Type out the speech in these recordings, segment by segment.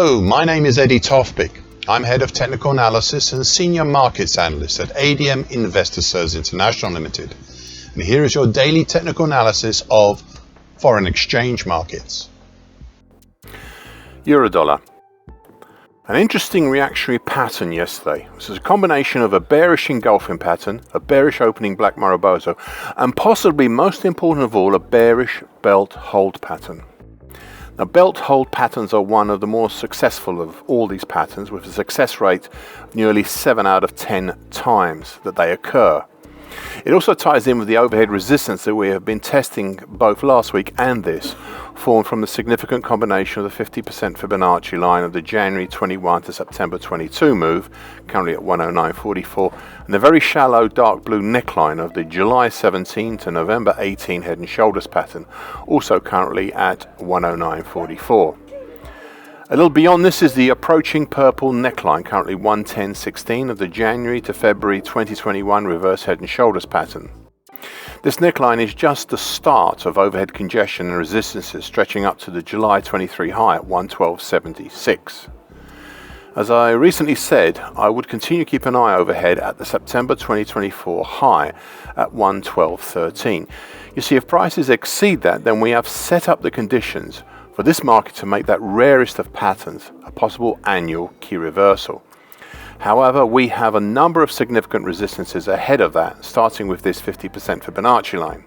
Hello, my name is Eddie Tofpik. I'm Head of Technical Analysis and Senior Markets Analyst at ADM Investor Services International Limited. And here is your daily technical analysis of foreign exchange markets. Euro-dollar. An interesting reactionary pattern yesterday. This is a combination of a bearish engulfing pattern, a bearish opening Black Marobozo, and possibly most important of all, a bearish belt hold pattern. Now, belt hold patterns are one of the more successful of all these patterns, with a success rate of nearly 7 out of 10 times that they occur. It also ties in with the overhead resistance that we have been testing both last week and this, formed from the significant combination of the 50% Fibonacci line of the January 21 to September 22 move, currently at 109.44, and the very shallow dark blue neckline of the July 17 to November 18 head and shoulders pattern, also currently at 109.44. A little beyond this is the approaching purple neckline, currently 110.16 of the January to February 2021 reverse head and shoulders pattern. This neckline is just the start of overhead congestion and resistances stretching up to the July 23 high at 112.76. As I recently said, I would continue to keep an eye overhead at the September 2024 high at 112.13. You see, if prices exceed that, then we have set up the conditions for this market to make that rarest of patterns a possible annual key reversal. However, we have a number of significant resistances ahead of that, starting with this 50% Fibonacci line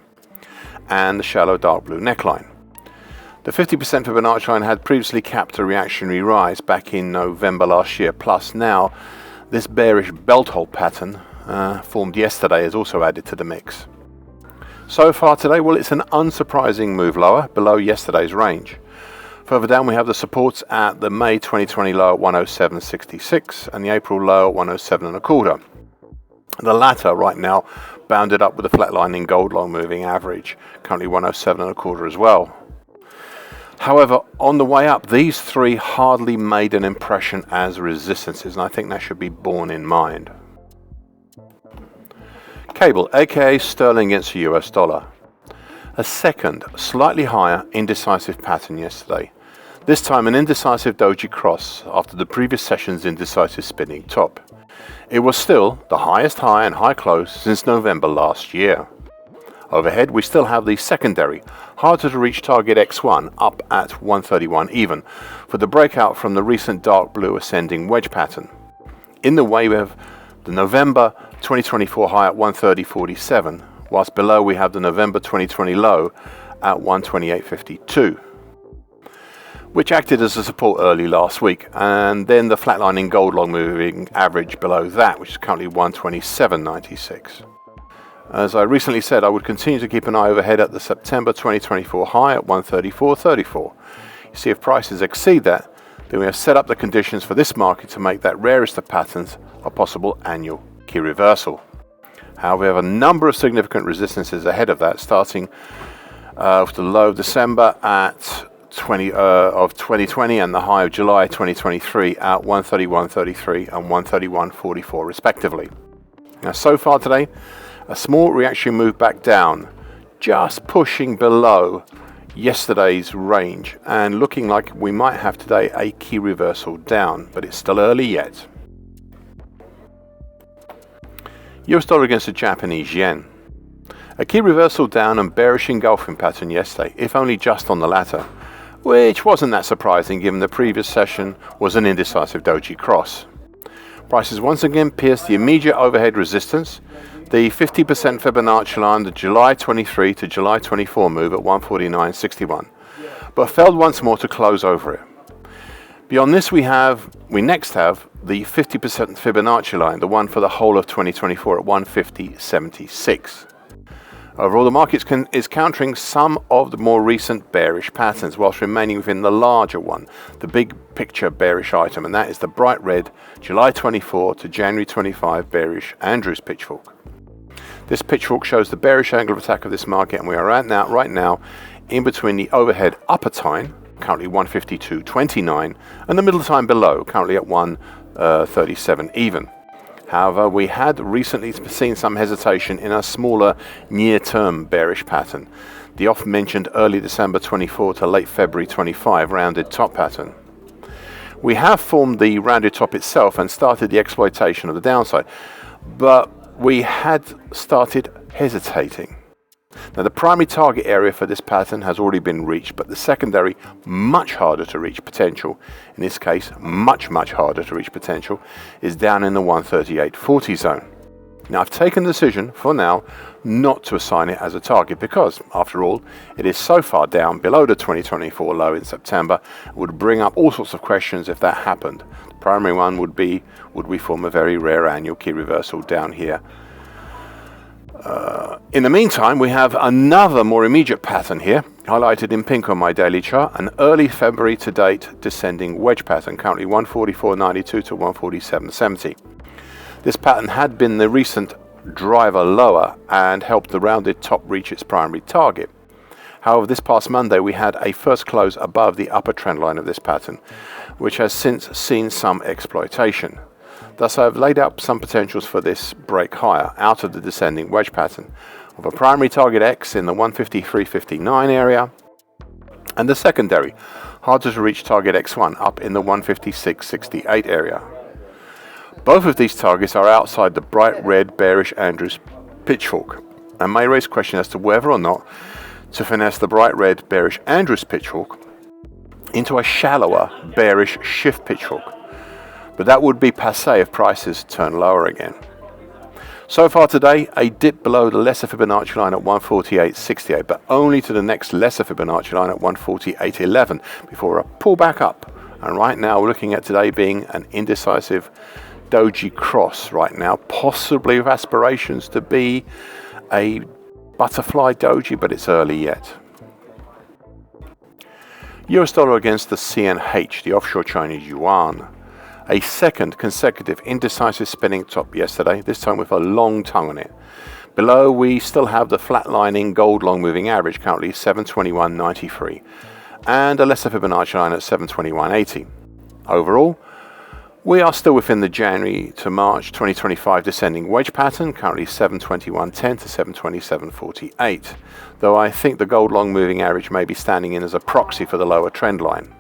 and the shallow dark blue neckline. The 50% Fibonacci line had previously capped a reactionary rise back in November last year, plus now this bearish belt hold pattern formed yesterday is also added to the mix. So far today, well, it's an unsurprising move lower below yesterday's range. Further down we have the supports at the May 2020 low at 107.66 and the April low at 107.25. The latter right now bounded up with a flatlining gold long moving average, currently 107.25 as well. However, on the way up, these three hardly made an impression as resistances, and I think that should be borne in mind. Cable, aka sterling against the US dollar. A second, slightly higher, indecisive pattern yesterday. This time an indecisive doji cross after the previous session's indecisive spinning top. It was still the highest high and high close since November last year. Overhead we still have the secondary, harder to reach target X1 up at 131 even, for the breakout from the recent dark blue ascending wedge pattern. In the way we have the November 2024 high at 130.47, whilst below we have the November 2020 low at 128.52, which acted as a support early last week, and then the flatlining gold long moving average below that, which is currently 127.96. As I recently said, I would continue to keep an eye overhead at the September 2024 high at 134.34. You see, if prices exceed that, then we have set up the conditions for this market to make that rarest of patterns a possible annual key reversal. However, we have a number of significant resistances ahead of that, starting with the low of December at 2020 and the high of July 2023 at 131.33 and 131.44 respectively. Now, so far today, a small reaction move back down, just pushing below yesterday's range and looking like we might have today a key reversal down, but it's still early yet. US dollar against the Japanese yen. A key reversal down and bearish engulfing pattern yesterday, if only just on the latter, which wasn't that surprising given the previous session was an indecisive doji cross. Prices once again pierced the immediate overhead resistance, the 50% Fibonacci line, the July 23 to July 24 move at 149.61, but failed once more to close over it. Beyond this, we next have the 50% Fibonacci line, the one for the whole of 2024 at 150.76. Overall, the market is countering some of the more recent bearish patterns whilst remaining within the larger one, the big picture bearish item, and that is the bright red July 24 to January 25 bearish Andrews pitchfork. This pitchfork shows the bearish angle of attack of this market, and we are right now in between the overhead upper time, currently 152.29, and the middle time below, currently at 137 even. However, we had recently seen some hesitation in a smaller near-term bearish pattern, the oft-mentioned early December 24 to late February 25 rounded top pattern. We have formed the rounded top itself and started the exploitation of the downside, but we had started hesitating. Now the primary target area for this pattern has already been reached, but the secondary, much harder to reach potential, in this case much harder to reach potential, is down in the 138.40 zone. Now I've taken the decision for now not to assign it as a target because, after all, it is so far down below the 2024 low in September. It would bring up all sorts of questions if that happened. The primary one would be, would we form a very rare annual key reversal down here? In the meantime, we have another more immediate pattern here, highlighted in pink on my daily chart, an early February to date descending wedge pattern, currently 144.92 to 147.70. This pattern had been the recent driver lower and helped the rounded top reach its primary target. However, this past Monday we had a first close above the upper trend line of this pattern, which has since seen some exploitation. Thus, I have laid out some potentials for this break higher out of the descending wedge pattern, of a primary target X in the 153.59 area, and the secondary, harder to reach target X1 up in the 156.68 area. Both of these targets are outside the bright red bearish Andrews pitchfork, and may raise question as to whether or not to finesse the bright red bearish Andrews pitchfork into a shallower bearish shift pitchfork. But that would be passé if prices turn lower again. So far today, a dip below the lesser Fibonacci line at 148.68, but only to the next lesser Fibonacci line at 148.11 before a pull back up. And right now we're looking at today being an indecisive doji cross right now, possibly with aspirations to be a butterfly doji, but it's early yet. US dollar against the CNH, the offshore Chinese yuan. A second consecutive indecisive spinning top yesterday, this time with a long tongue on it. Below we still have the flatlining gold long moving average, currently 721.93, and a lesser Fibonacci line at 721.80. Overall, we are still within the January to March 2025 descending wedge pattern, currently 721.10 to 727.48, though I think the gold long moving average may be standing in as a proxy for the lower trend line.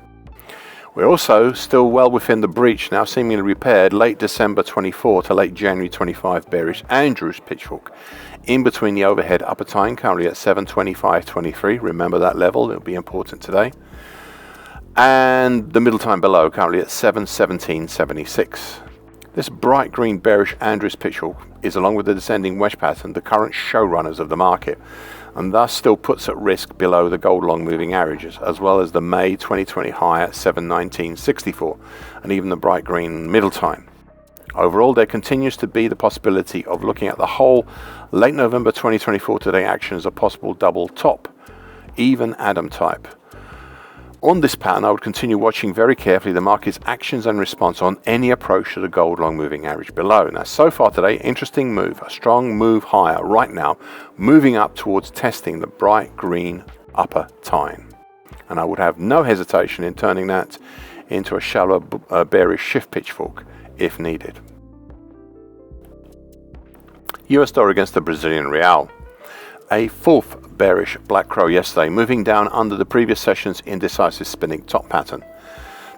We're also still well within the breach, now seemingly repaired, late December 24 to late January 25 bearish Andrews pitchfork, in between the overhead upper time, currently at 725.23, remember that level, it'll be important today, and the middle time below, currently at 717.76. This bright green bearish Andrews pitchfork is, along with the descending wedge pattern, the current showrunners of the market, and thus still puts at risk below the gold long moving averages, as well as the May 2020 high at 719.64, and even the bright green middle time. Overall, there continues to be the possibility of looking at the whole late November 2024 today action as a possible double top, even Adam type. On this pattern, I would continue watching very carefully the market's actions and response on any approach to the gold long moving average below. Now, so far today, interesting move, a strong move higher right now, moving up towards testing the bright green upper time. And I would have no hesitation in turning that into a shallow bearish shift pitchfork if needed. US dollar against the Brazilian real. A fourth bearish black crow yesterday, moving down under the previous session's indecisive spinning top pattern.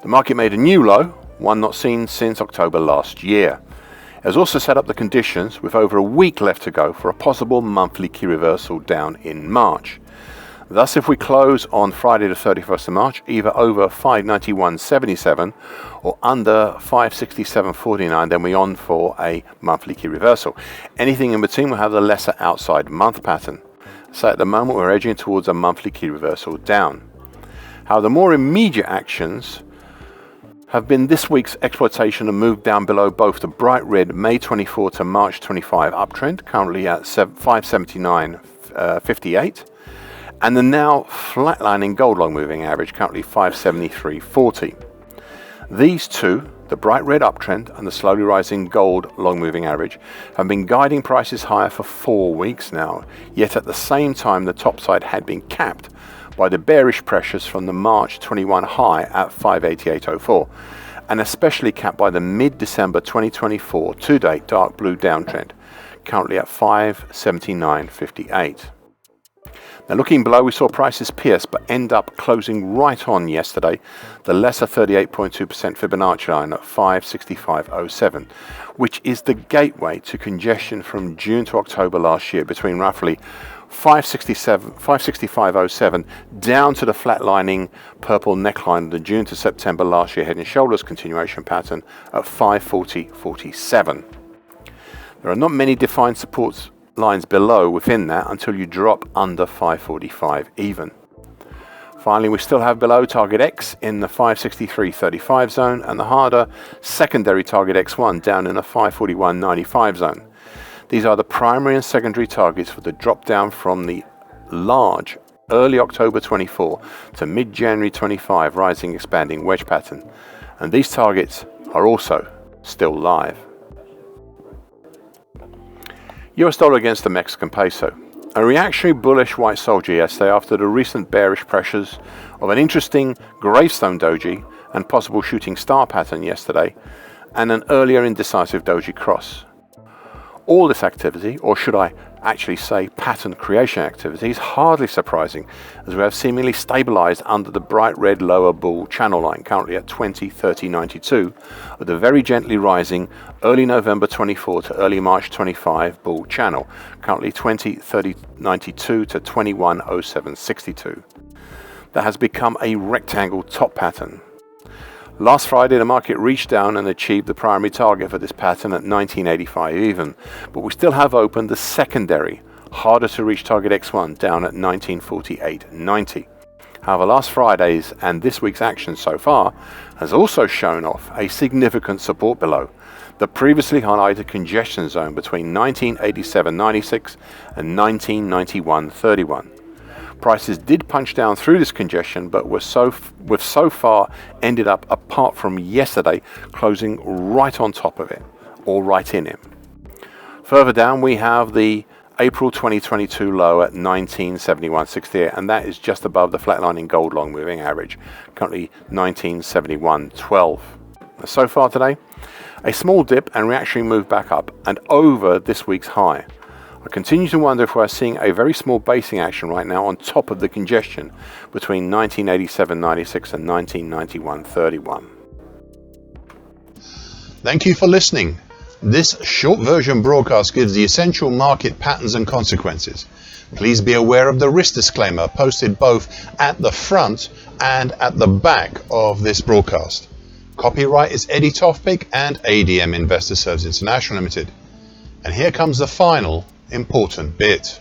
The market made a new low, one not seen since October last year. It has also set up the conditions, with over a week left to go, for a possible monthly key reversal down in March. Thus, if we close on Friday the 31st of March, either over 591.77 or under 567.49, then we're on for a monthly key reversal. Anything in between will have the lesser outside month pattern. So at the moment, we're edging towards a monthly key reversal down. However, the more immediate actions have been this week's exploitation and move down below both the bright red May 24 to March 25 uptrend, currently at 579.58, and the now flatlining gold long moving average, currently 573.40. These two, the bright red uptrend and the slowly rising gold long moving average, have been guiding prices higher for 4 weeks now, yet at the same time the topside had been capped by the bearish pressures from the March 21 high at 588.04, and especially capped by the mid-December 2024 to-date dark blue downtrend, currently at 579.58. Now looking below, we saw prices pierce but end up closing right on yesterday, the lesser 38.2% Fibonacci line at 565.07, which is the gateway to congestion from June to October last year between roughly 565.07 down to the flatlining purple neckline of the June to September last year head and shoulders continuation pattern at 540.47. There are not many defined supports lines below within that until you drop under 545 even. Finally, we still have below target X in the 563.35 zone and the harder secondary target X1 down in the 541.95 zone. These are the primary and secondary targets for the drop down from the large early October 24 to mid-January 25 rising expanding wedge pattern, and these targets are also still live. US dollar against the Mexican peso. A reactionary bullish white soldier yesterday after the recent bearish pressures of an interesting gravestone doji and possible shooting star pattern yesterday, and an earlier indecisive doji cross. All this activity, or should I actually say pattern creation activity, is hardly surprising as we have seemingly stabilized under the bright red lower bull channel line currently at 20.30.92 of the very gently rising early November 24 to early March 25 bull channel, currently 20.30.92 to 21.07.62. That has become a rectangle top pattern. Last Friday, the market reached down and achieved the primary target for this pattern at 1985 even, but we still have opened the secondary, harder to reach target X1 down at 1948.90. However, last Friday's and this week's action so far has also shown off a significant support below, the previously highlighted congestion zone between 1987.96 and 1991.31. Prices did punch down through this congestion, but we've so far ended up, apart from yesterday, closing right on top of it, or right in it. Further down, we have the April 2022 low at 1971.68, and that is just above the flatlining gold long moving average, currently 1971.12. So far today, a small dip and reactionary move back up and over this week's high. I continue to wonder if we're seeing a very small basing action right now on top of the congestion between 1987.96 and 1991.31. Thank you for listening. This short version broadcast gives the essential market patterns and consequences. Please be aware of the risk disclaimer posted both at the front and at the back of this broadcast. Copyright is Eddie Tofpik and ADM Investor Services International Limited. And here comes the final important bit.